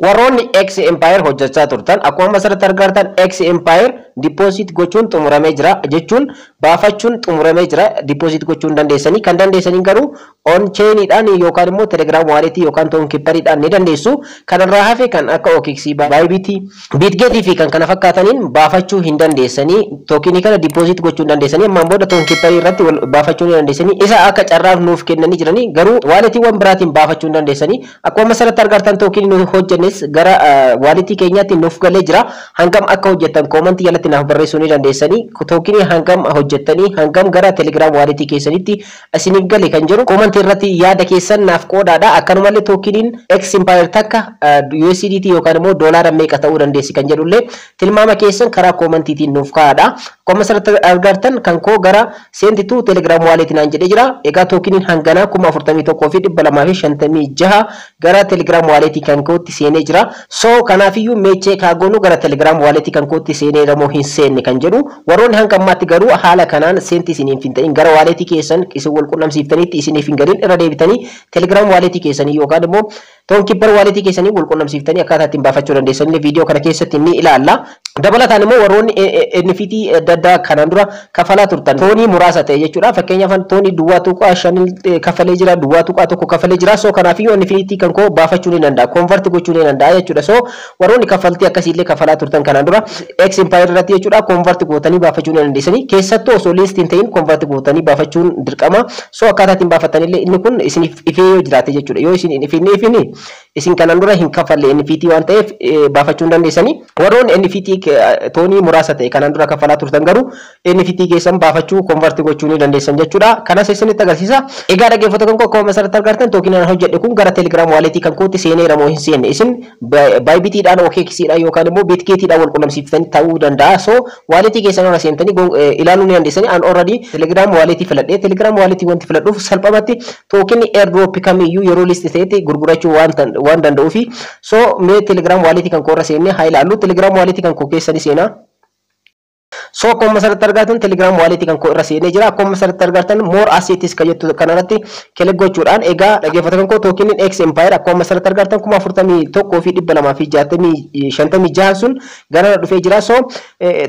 Warroonni X Empire hojjechaa turtan akkuma masarratti argartan X Empire deposit gochuun xumuramee jira jechuun baafachuun xumuramee jira deposit gochuun dandeessanii kan dandeessanii garuu on chainidhaan yookaan immoo telegram wallet yookaan tonkipperidhaan ni dandeessu. Kanarraa hafe kan akka OKX, Bybit, Bitget fi kan kana fakkaataniin baafachuu hin dandeessanii tokenii kana deposit gochuun dandeessanii ammaan booda tonkipperii irratti baafachuu ni dandeessanii isa akka carraaf nuuf kennanii jiranii garuu walletiiwwan biraatiin baafachuu hin dandeessanii. Akkuma masarratti argartan tokenii nu hojjennes gara walletii keenyaatti nuuf galee jira. Hangam akka hojjettan koomantii jalatti naaf barreessuu ni dandeessanii. Tokenii hangam hojjettanii hangam gara telegram walletii keessanitti isiniif gale kan jiru koomantii irratti yaada keessan naaf qoodaadha. Akkanumallee tokeniin X Empire takka USDT yookaan immoo doolaara meeqa ta'uu dandeessi kan jedhullee tilmaama keessan karaa koomantiitiin nuuf kaa'adha. Akkuma asirratti argartan kan koo gara seentituu telegram walletii naan jedhee jira. Egaa tokeniin hanganaa 41,256 gara telegram walletii kan kootti seenee jira. So kanaafiyyuu meechee kaagonu gara telegram walletii kan kootti seenee ramoo hin seenne kan jedhu warroonni hanga ammaatti garuu haala kanaan seenti isiniif hin ta'in gara walletii keessan isin wal qunnamsiiftaniitti isiniif hin galin irra deebitanii telegram walletii keessanii yookaan immoo tonkipper walletii keessanii wal qunnamsiiftanii akkaataa ittiin baafachuu dandeessanillee viidiyoo kana keessatti ni ilaalla. Dabalataan immoo warroonni NFT adda kanaan dura kafalaa turtan toonii muraasa ta'e jechuudha. Fakkeenyaaf toonii duwwaa tuqaa 5 kafalee jira, duwwaa tuqaa 1 kafalee jira. So kanaafiyyuu NFT kan koo baafachuu ni danda'a, convert gochuu ni danda'a jechuudha. So warroonni kafaltii akkasiillee kafalaa turtan kanaan dura X Empire irratti jechuudha convert gootanii baafachuu ni dandeessanii. Keessattuu osoo listiin ta'in convert gootanii baafachuun dirqama. So akkaataa ittiin baafattanillee inni kun isiniif ifee yoo jiraate jechuudha. Yoo isin ifee isin kanaan dura hin kafalle NFT waan ta'eef baafachuu dandeessanii. Warroonni NFT toonii muraasa ta'e kanaan dura kafalaa turtan garuu NFT keessan baafachuu convert gochuu ni dandeessan jechuudha. Kanas isinitti agarsiisa. Egaa dhaggeeffattoota kan akkuma asirratti argartan tokenii hojjedhe kun gara telegram walletii kan kootti seeneera moo hin seenne isin Bybitidhaan OKXdhaan yookaan immoo Bitgetidhaan wal qunnamsiiftanii ta'uu danda'a. So walletii keessan irra seentanii ilaaluu ni dandeessanii. An already telegram walletii filadhee telegram walletii wanti filadhuuf salphumatti tokenii airdrop kamiyyuu yeroo listi ta'etti gurgurachuu waan danda'uufi. So mee telegram walletii kan koo irra seennee haa ilaallu. Telegram walletii kan koo keessanii seenaa. So akkuma asirratti argartan telegram walletii kan koo irra seenee jira. Akkuma asirratti argartan more assets kan jettu kanarratti kilik gochuudhaan egaa dhaggeeffattoota kan koo tokeniin X Empire akkuma asirratti argartan 41,256 sun gara dhufee jira. So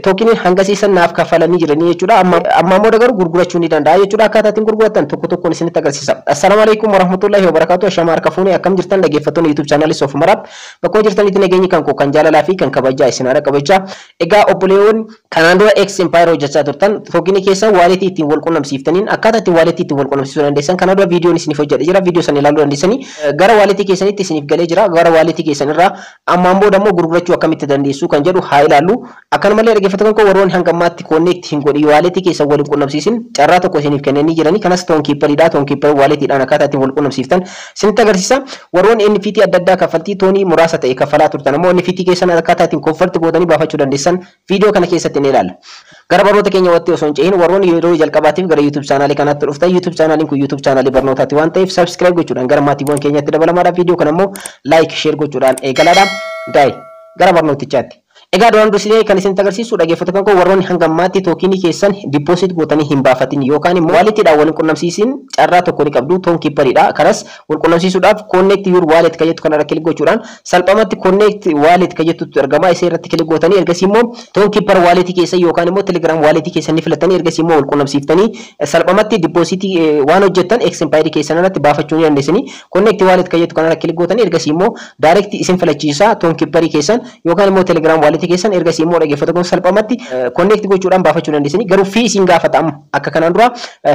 tokeniin hangasiisan naaf kafalanii jiranii jechuudha. Amma immoo garuu gurgurachuu ni danda'a jechuudha. Akkaataa ittiin gurguratan tokko tokkoon isinitti agarsiisa. Assalaamu alaykum warahmatullahi wabarakatuh. Ashama harka fuunee akkam jirtan dhaggeeffattoonni YouTube channel Sof Marab bakka jirtanitti nageenyi kan koo kan jaalalaa fi kan kabajaa isin haadha qabachaa. Egaa obboleewwan kanaan dura X Empire hojjechaa turtan tokenii keessan walletii ittiin wal qunnamsiiftaniin akkaataa ittiin walletii ittiin wal qunnamsiisuu dandeessan kanaan dura viidiyoon isiniif hojjedhe jira. Viidiyoo sana ilaaluu dandeessanii gara walletii keessanitti isiniif galee jira. Gara walletii keessanirraa ammaan booda immoo gurgurachuu akkamitti dandeessu kan jedhu haa ilaallu. Akkanumallee dhaggeeffattoota kan koo warroonni hanga ammaatti connect hin godhin walletii keessan wal qunnamsiisin carraa tokko isiniif kennanii jiranii. Kanas tonkipperidhaa tonkipper walletiidhaan akkaataa ittiin wal qunnamsiiftan isinitti agarsiisa. Warroonni NFT adda addaa kaffaltii toonii muraasa ta'e kaffalaa turtan ammoo NFT keessan akkaataa ittiin convert gootanii baafachuu dandeessan viidiyoo kana keessatti ni ilaalla. Gara barnoota keenya watti osoo hin cehin warroonni yeroo jalqabaatiif gara YouTube channel kanatti dhuftan YouTube channel kun YouTube channel barnootaati waan ta'eef subscribe gochuudhaan gara maatiiwwan keenyatti dabalamaadhaaf viidiyoo kana immoo like share gochuudhaan eegalaadhaan gaa'e gara barnootichaatti. Egaa duraan dursee kan isinitti agarsiisu dhaggeeffattoota kan koo warroonni hanga ammaatti tokenii keessan deposit gootanii hin baafatin yookaan immoo walletiidhaan wal qunnamsiisin carraa tokko ni qabdu tonkipperidha. Kanas wal qunnamsiisuudhaaf connect your wallet kan jettu kanarra kilik gochuudhaan salphumatti connect wallet kan jettutu argama. Isa irratti kilik gootanii ergasii immoo tonkipper walletii keessan yookaan immoo telegram walletii keessan ni filatanii ergasii immoo wal qunnamsiiftanii salphumatti deposit waan hojjettan X Empire keessan irratti baafachuu ni dandeessanii. Connect wallet kan jettu kanarra kilik gootanii ergasii immoo direct isin filachiisa tonkipperii keessan yookaan immoo telegram wallet keessan ergasii immoo dhaggeeffattoota kun salphumatti connect gochuudhaan baafachuu dandeessanii. Garuu fee isin gaafata akka kanaan dura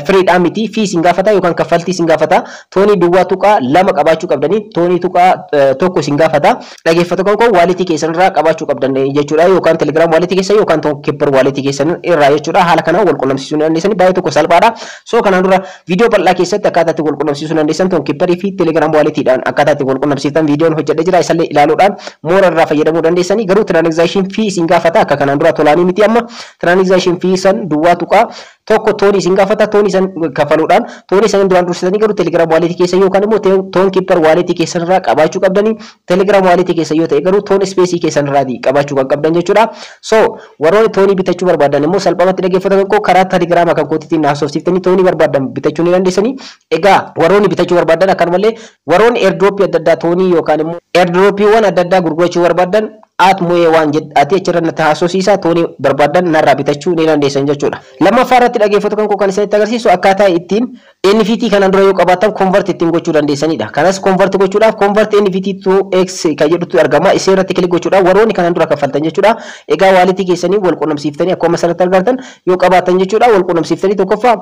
freedhaan miti fee isin gaafata yookaan kaffaltii isin gaafata. Toonii duwwaa tuqaa 2 qabaachuu qabdanii toonii tuqaa 1 isin gaafata. Dhaggeeffattoota kan walletii keessan irraa qabaachuu qabdan jechuudha yookaan telegram walletii keessan yookaan tonkipper walletii keessan irraa jechuudha. Haala kanaan wal qunnamsiisuu dandeessanii baay'ee tokko salphaadha. So kanaan dura viidiyoo bal'aa keessatti akkaataa itti wal qunnamsiisuu dandeessan tonkipperii fi telegram walletiidhaan akkaataa itti wal qunnamsiiftan viidiyoon hojjedhee jira. Isallee ilaaluudhaan moora irraa fayyadamuu dandeessanii. Garuu transaction transaction fee isin gaafata akka kanaan dura tolaanii miti amma transaction fee san duwwaa tuqaa tokko toon isin gaafata toon isin kafaluudhaan toon isin duraan dursitanii garuu Telegram wallet keessa yookaan immoo toon keeper wallet keessa irraa qabaachuu qabdanii Telegram wallet keessa yoo ta'e garuu toon space keessa irraa qabaachuu kan qabdan jechuudha. So warroonni toonii bitachuu barbaadan immoo salphamatti dhaggeeffatan koo karaa Telegram kan kootiitiin naasofsiiftanii toonii barbaadan bitachuu ni dandeessanii. Egaa warroonni bitachuu barbaadan akkanumallee warroonni airdrop adda addaa toonii yookaan immoo airdropiiwwan adda addaa gurgurachuu barbaadan atmoe waan jedhati achirra natti haasofsiisa toonii barbaadan narraa bitachuu ni dandeessan jechuudha. Lammaffaa irratti dhaggeeffatan koo kan isinitti agarsiisu akkaataa ittiin NFT kanaan dura yoo qabaatan convert ittiin gochuu dandeessanidha. Kanas convert gochuudhaaf convert NFT to X kan jedhutu argama. Isee irratti kilik gochuudhaaf warroonni kanaan dura kaffaltan jechuudha. Egaa wallet keessanii wal qunnamsiiftanii akkuma sanatti argattan yoo qabaatan jechuudha wal qunnamsiiftanii tokkoffaa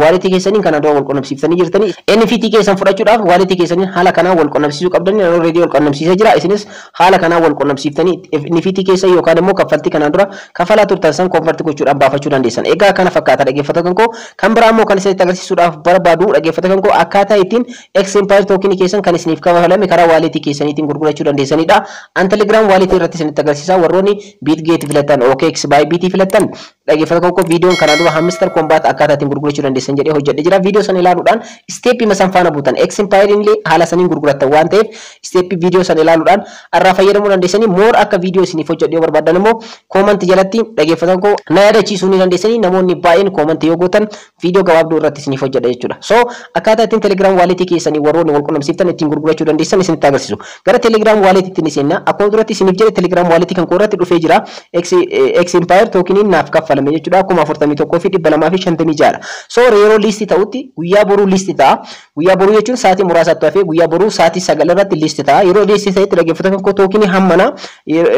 wallet keessanii kanaan dura wal qunnamsiiftanii jirtanii NFT keessan fudhachuudhaaf wallet keessanii haala kanaan wal qunnamsiisuu qabdanii already wal qunnamsiisee jira. Isinis haala kanaan wal qunnamsiiftanii NFT keessa yookaan immoo kaffaltii kanaan dura kafalaa turtan san convert gochuudhaan baafachuu dandeessan. Egaa kana fakkaata dhaggeeffatan koo kan biraa immoo kan isinitti agarsiisuudhaaf barbaadu dhaggeeffatan koo akkaataa ittiin X Empire token keessan kan isiniif kafalame karaa wallet keessaniitiin gurgurachuu dandeessanidha. An Telegram wallet irratti isinitti agarsiisa warroonni Bitgate filatan OKX Bybit filatan dhaggeeffatan koo viidiyoon kanaan dura Hamster Combat akkaataa ittiin gurgurachuu dandeessan jedhee hojjedhe jira. Viidiyoo sana ilaaluudhaan step masan faana buutan X Empire illee haala saniin gurguratan waan ta'eef step viidiyoo sana ilaaluudhaan irraa fayyadamuu dandeessanii more akka viidiyoo isiniif hojjedhee barbaadan immoo comment jalatti dhaggeeffatan koo na yaadachiisuu ni dandeessanii namoonni baay'een comment yoo gootan viidiyoo gabaabduu irratti isiniif hojjedha jechuudha. So akkaataa ittiin Telegram wallet keessanii warroonni wal qunnamsiiftan ittiin gurgurachuu dandeessan isinitti agarsiisu. Gara Telegram wallet ittiin isinna akkuma duratti isiniif jedhe Telegram wallet kan koorratti dhufee jira. X Empire tokeniin naaf kaffalame jechuudha. Akkuma 41,256. So yeroo listi ta'utti guyyaa boruu listi ta'a. Guyyaa boruu jechuun sa'aatii muraasatti hafee guyyaa boruu sa'aatii 9 irratti listi ta'a. Yeroo listi ta'etti dhaggeeffatan koo tokenii hammana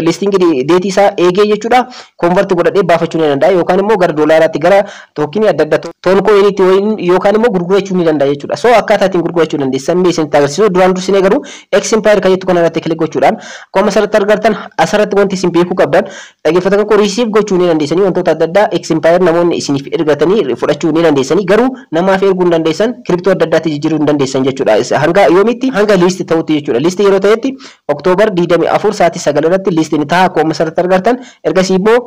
listing deetii isaa eegee jechuudha. Convert godhadhee baafachuu ni danda'a yookaan immoo gara doolaaraatti gara tokenii adda addaa toon coin'itti yookaan immoo gurgurachuu ni danda'a jechuudha. So akkaataa ittiin gurgurachuu dandeessan mee isinitti agarsiisu. Duraan dursinee garuu X Empire kan jettu kana irratti kilik gochuudhaan akkuma asirratti argattan asirratti wanti isin beekuu qabdan dhaggeeffatan koo receive gochuu ni dandeessanii wantoota adda addaa X Empire namoonni isiniif ergatanii fudhachuu ni dandeessanii garuu namaaf erguu hin dandeessan kiriptoo adda addaatti jijjiiruu hin dandeessan jechuudha. Hanga yoomitti hanga listi ta'utti jechuudha. Listi yeroo ta'etti Oktoobar 24 sa'aatii 9 irratti listi ni ta'a akkuma asirratti argattan ergasii immoo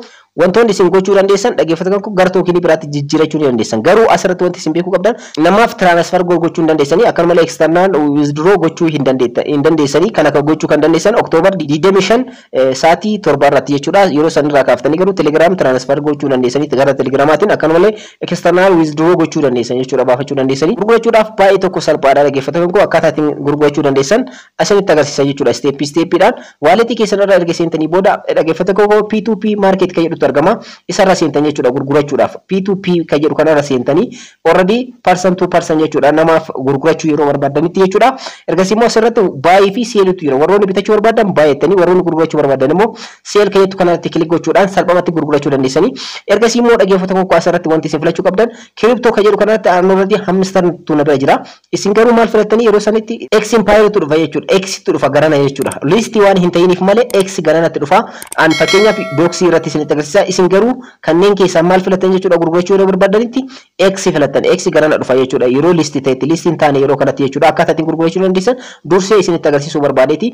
wantoonni isin gochuu dandeessan dhaggeeffatan koo gara tokenii biraatti jijjiirachuu ni dandeessan. Garuu asirratti wanti isin beekuu qabdan namaaf transfer gochuu hin dandeessanii akkanumallee external withdraw gochuu hin dandeessanii kana kan gochuu kan dandeessan Oktoobar 25 sa'aatii 7 irratti jechuudha. Yeroo sanirraa kaaftanii garuu Telegram transfer gochuu dandeessanii gara Telegramaatiin akkanumallee external withdraw gochuu dandeessan jechuudha baafachuu dandeessanii. Gurgurachuudhaaf baay'ee tokko salphaadha dhaggeeffatan koo akkaataa ittiin gurgurachuu dandeessan asinitti agarsiisa jechuudha. Steppiidhaan wallet keessanirraa erga seentanii booda dhaggeeffatan koo P2P market kan jedhutu argama. Isarra seentanii jechuudha gurgurachuudhaaf P2P kan jedhu kanarra seentanii already person to person jechuudha namaaf gurgurachuu yeroo barbaadanitti jechuudha. Ergasii immoo asirratti buy fi sell tu jira. Warroonni bitachuu barbaadan buy jettanii warroonni gurgurachuu barbaadan immoo sell kan jettu kanarratti kilik gochuudhaan salphamatti gurgurachuu dandeessanii. Ergasii immoo dhaggeeffatan koo asirratti wanti isin filachuu qabdan crypto kan jedhu kanarratti already Hamster tu na bira jira. Isin garuu maal filattanii yeroo sanitti X Empire tu dhufa jechuudha. X tu dhufa garana jechuudha. Listi waan hin ta'iniif malee X garanatti dhufa. An fakkeenyaaf doksii irratti isinitti agarsiisa. Isin garuu kanneen keessaa maal filatan jechuudha gurgurachuu yeroo barbaadanitti X filatan. X garana dhufa jechuudha. Yeroo listi ta'etti listiin taane yeroo kanatti jechuudha. Akkaataa ittiin gurgurachuu dandeessan dursee isinitti agarsiisuu barbaadeeti.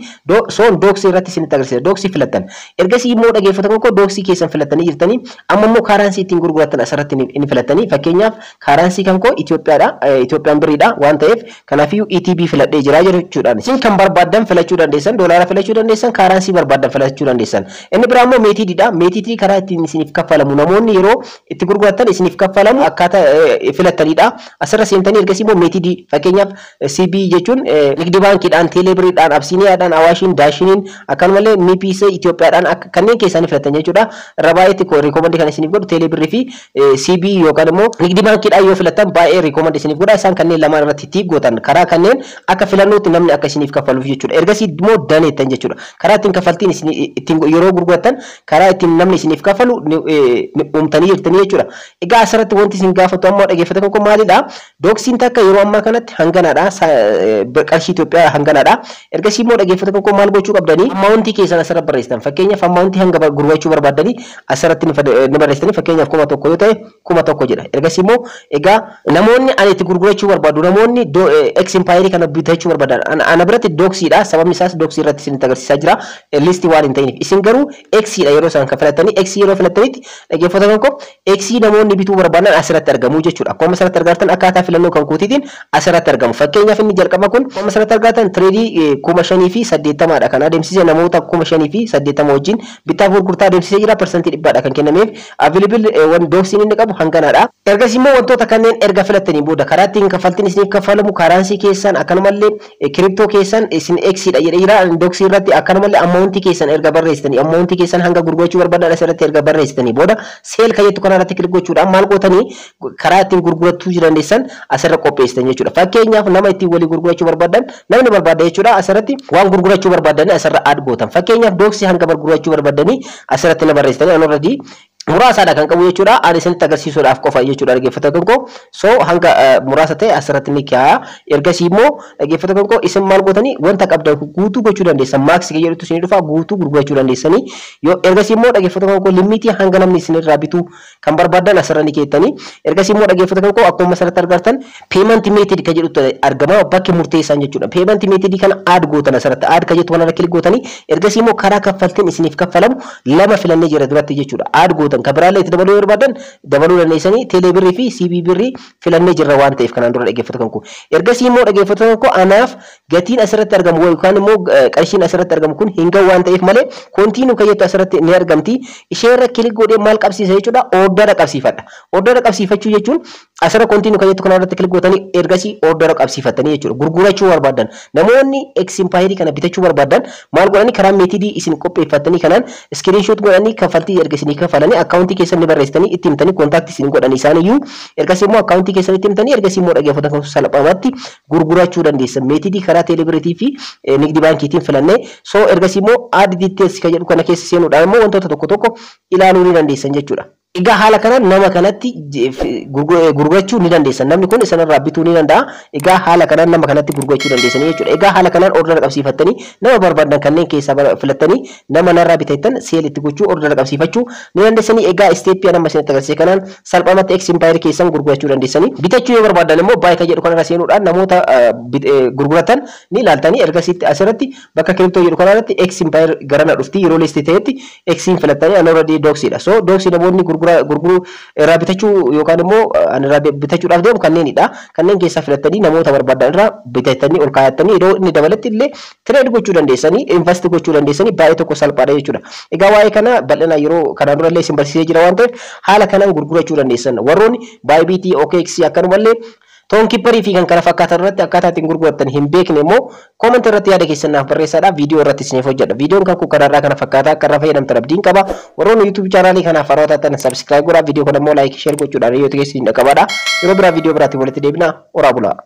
Soon doksii irratti isinitti agarsiisa. Doksii filatan. Ergasii immoo dhaggeeffatan koo doksii keessan filatanii jirtanii amma immoo kaaransii ittiin gurguratan asirratti ni filatanii. Fakkeenyaaf kaaransii kan koo Itoophiyaadha. Itoophiyaan biriidha waan ta'eef kanaafiyyuu ETB filadhee jira jechuudha. Isin kan barbaadan filachuu dandeessan doolaara filachuu dandeessan kaaransii barbaadan filachuu dandeessan. Inni biraa immoo meetiidha. Meetiidii karaa ittiin isiniif kaffalamu namoonni yeroo itti gurguratan isiniif kaffalamu akkaataa filatanidha. Asirra seentanii ergasii immoo meetiidii fakkeenyaaf CB jechuun Nigdi baankiidhaan Teelebiriidhaan Absiiniyaadhaan Awaashiin Daashiniin akkanumallee MPC Itoophiyaadhaan kanneen keessanii filatan jechuudha. Irra baay'eetti rikoomandi kan isiniif godhu Teelebirii fi CB yookaan immoo Nigdi baankiidhaan yoo filatan baay'ee rikoomandi isiniif godha. Isaan kanneen lamaan irratti tiik gootan karaa kanneen akka filannootti namni akka isiniif kaffaluuf jechuudha. Ergasii immoo daneettan jechuudha. Karaa ittiin kaffaltiin ittiin yeroo gurguratan karaa ittiin namni isiniif kaffalu kaffalu uumtanii jirtanii jechuudha. Egaa asirratti wanti isin gaafatu amma dhaggeeffattoota koo maalidha? Dooksiin takka yeroo ammaa kanatti hanganaadha. Qarshii Itoophiyaa hanganaadha. Ergasii immoo dhaggeeffattoota koo maal gochuu qabdanii? Ammaawuntii keessan asirratti barreessitan. Fakkeenyaaf ammaawuntii hanga gurgurachuu barbaadanii asirratti ni barreessitanii fakkeenyaaf 1,000 yoo ta'e 1,000 jedha. Ergasii immoo egaa namoonni ani itti gurgurachuu barbaadu namoonni X Empire kana bitachuu barbaadan ana biratti dooksiidha. Sababni isaas dooksii irratti isin agarsiisaa jira. Listi waan hin ta'iniif isin garuu X dha yeroo isaan filatanii X yeroo filatanitti dhaggeeffattoota koo X namoonni bituu barbaadan asirratti argamu jechuudha. Akkuma asirratti argattan akkaataa filannoo kan kootiitiin asirratti argamu. Fakkeenyaaf inni jalqaba kun akkuma asirratti argattan tireedii 5,580 dha kan adeemsisee namoota 5,580 wajjin bittaaf gurgurtaa adeemsisee jira. Persentii 100 kan kennameef available wan dooksiin inni qabu hanganaadha. Ergasii immoo wantoota kanneen erga filattanii booda karaa ittiin kaffaltiin isiniif kaffalamu karansii keessan akkanumallee kiriptoo keessan isin X dha jedhee jira. Dooksii irratti akkanumallee ammaawuntii keessan erga barreessitanii ammaawuntii keessan hanga gurgurachuu barbaadan asirratti erga barreessitanii booda seel kayyattu kana irratti kilik gochuudhaan maal gootanii karaa ittiin gurgurachuu dandeessan asirra qopheessitan jechuudha. Fakkeenyaaf nama ittiin walii gurgurachuu barbaadan namni barbaada jechuudha. Asirratti waan gurgurachuu barbaadan asirra add gootan. Fakkeenyaaf dooksii hanga gurgurachuu barbaadanii asirratti na barreessitanii already muraasaadha kan qabu jechuudha. Ani isinitti agarsiisuudhaaf qofa jechuudha dhaggeeffattoota koo. So hanga muraasa ta'e asirratti ni kaa'a. Ergasii immoo dhaggeeffattoota koo isin maal gootanii wanta qabdan guutuu gochuu dandeessan. Maaksii jedhutu isin dhufa guutuu gurgurachuu dandeessanii. Yoo ergasii immoo dhaggeeffattoota koo limitii hanga namni isinirraa bituu kan barbaadan asirra ni keettanii. Ergasii immoo dhaggeeffattoota koo akkuma asirratti argattan payment method kan jedhutu argama bakki murteessaan jechuudha. Payment method kana add gootan asirratti add kan jettu kanarra kilik gootanii ergasii immoo karaa kaffaltiin isiniif kaffalamu lama filannee jira duratti jechuudha. Add gootan kabiraalee itti dabaluu barbaadan dabaluu dandeessanii teelee birrii fi CB birrii filannee jirra waan ta'eef kanaan dura dhaggeeffattoota koo. Ergasii immoo dhaggeeffattoota koo anaaf gatiin asirratti argamu yookaan immoo qarshiin asirratti argamu kun hin gahu waan ta'eef malee kontiinuu kayyattu asirratti ni argamti. Ishee irra kilik godhee maal qabsiisa jechuudha ordera qabsiifadha. Ordera qabsiifachuu jechuun asirra kontiinuu kayyattu kana irratti kilik gootanii ergasii ordera qabsiifatanii jechuudha. Gurgurachuu barbaadan namoonni X Empire kana bitachuu barbaadan maal godhanii karaa meetidii isin qopheeffatanii kanaan screenshot godhanii kaffaltii ergasii kaffalanii akkaawuntii keessan ni barreessitanii itti himtanii kontaaktii isin godhanii isaaniyyuu ergasii immoo akkaawuntii keessan itti himtanii ergasii immoo dhaggeeffattoota koo salphaamatti gurgurachuu dandeessan. Meetidii karaa teelebiriitii fi nigdi baankiitiin filannee so ergasii immoo add details kan jedhu kana keessa seenuudhaan immoo wantoota tokko tokko ilaaluu ni dandeessan jechuudha. Egaa haala kanaan nama kanatti gurgurachuu ni dandeessan. Namni kun isinirraa bituu ni danda'a. Egaa haala kanaan nama kanatti gurgurachuu dandeessan jechuudha. Egaa haala kanaan ordera qabsiifattanii nama barbaadan kanneen keessaa filattanii nama narraa bitattan seel itti gochuu ordera qabsiifachuu ni dandeessanii. Egaa isteeppii nama isinitti agarsiise kanaan salphaamatti X Empire keessan gurgurachuu dandeessanii. Bitachuu yoo barbaadan immoo baay'ee kan jedhu kanarra seenuudhaan namoota gurguratan ni ilaaltanii ergasitti asirratti bakka kiriptoo jedhu kanarratti X Empire garana dhufti yeroo listii ta'etti X'n filattanii already dooksiidha. So dooksii namoonni gurguru irraa bitachuu yookaan immoo irraa bitachuudhaaf deemu kanneenidha. Kanneen keessaa filattanii namoota barbaadan irraa bitatanii ol kaa'attanii yeroo inni dabalatti illee trade gochuu dandeessanii invest gochuu dandeessanii baay'ee tokko salphaadha jechuudha. Egaa waa'ee kana bal'ina yeroo kanaan dura illee isin barsiisee jira waan ta'eef haala kanaan gurgurachuu dandeessan. Warroonni Bybit, OKX akkanumallee Toonkiipparii fi kan kana fakkaatan irratti akkaataa ittiin gurguratan hin beekne immoo kooment irratti yaada keessan naaf barreessaa. Viidiyoo irratti isiniif hojjedha. Viidiyoon kan kanarraa kana fakkaata akka irraa fayyadamtan abdiin qaba. Warroonni YouTube chaanaalii kanaaf haaraa taatan subscribe godhaa. Viidiyoo kana immoo like share gochuudhaan yoo ta'e isin dhaqqabadha. Yeroo biraa viidiyoo biraatti walitti deebina. Oraa bulaa.